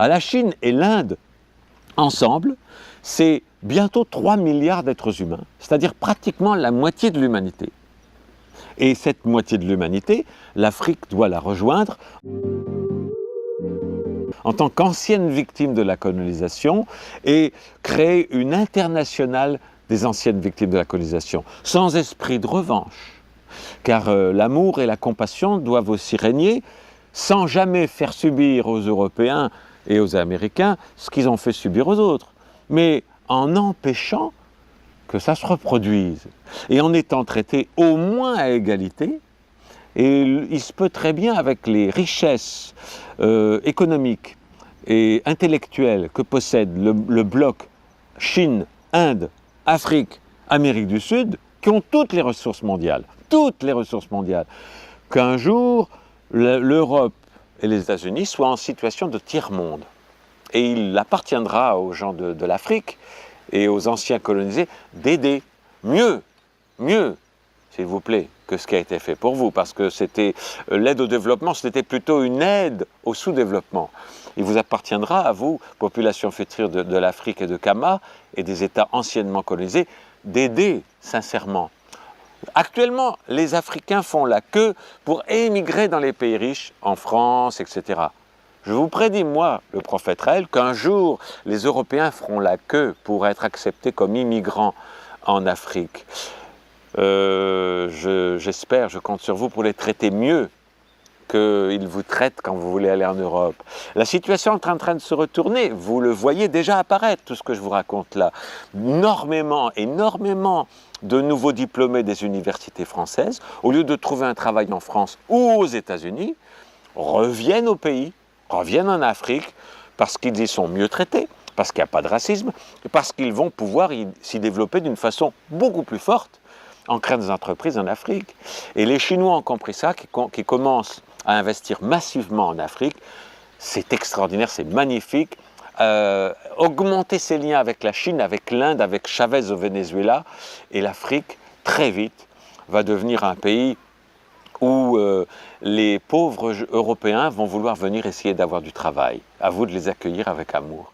À la Chine et l'Inde, ensemble, c'est bientôt 3 milliards d'êtres humains, c'est-à-dire pratiquement la moitié de l'humanité. Et cette moitié de l'humanité, l'Afrique doit la rejoindre en tant qu'ancienne victime de la colonisation et créer une internationale des anciennes victimes de la colonisation, sans esprit de revanche. Car l'amour et la compassion doivent aussi régner, sans jamais faire subir aux Européens et aux Américains ce qu'ils ont fait subir aux autres, mais en empêchant que ça se reproduise, et en étant traités au moins à égalité. Et il se peut très bien, avec les richesses économiques et intellectuelles que possède le bloc Chine, Inde, Afrique, Amérique du Sud, qui ont toutes les ressources mondiales, qu'un jour l'Europe et les États-Unis soient en situation de tiers-monde. Et il appartiendra aux gens de l'Afrique et aux anciens colonisés d'aider mieux, s'il vous plaît, que ce qui a été fait pour vous, parce que c'était l'aide au développement, c'était plutôt une aide au sous-développement. Il vous appartiendra, à vous, population future de l'Afrique et de Kama, et des États anciennement colonisés, d'aider sincèrement. Actuellement, les Africains font la queue pour émigrer dans les pays riches, en France, etc. Je vous prédis, moi, le prophète Raël, qu'un jour, les Européens feront la queue pour être acceptés comme immigrants en Afrique. J'espère, je compte sur vous pour les traiter mieux qu'ils vous traitent quand vous voulez aller en Europe. La situation est en train de se retourner, vous le voyez déjà apparaître, tout ce que je vous raconte là. Énormément de nouveaux diplômés des universités françaises, au lieu de trouver un travail en France ou aux États-Unis, reviennent au pays, reviennent en Afrique, parce qu'ils y sont mieux traités, parce qu'il n'y a pas de racisme, et parce qu'ils vont pouvoir s'y développer d'une façon beaucoup plus forte, en créant des entreprises en Afrique. Et les Chinois ont compris ça, qui commencent à investir massivement en Afrique. C'est extraordinaire, c'est magnifique. Augmenter ses liens avec la Chine, avec l'Inde, avec Chavez au Venezuela, et l'Afrique, très vite, va devenir un pays où les pauvres Européens vont vouloir venir essayer d'avoir du travail. À vous de les accueillir avec amour.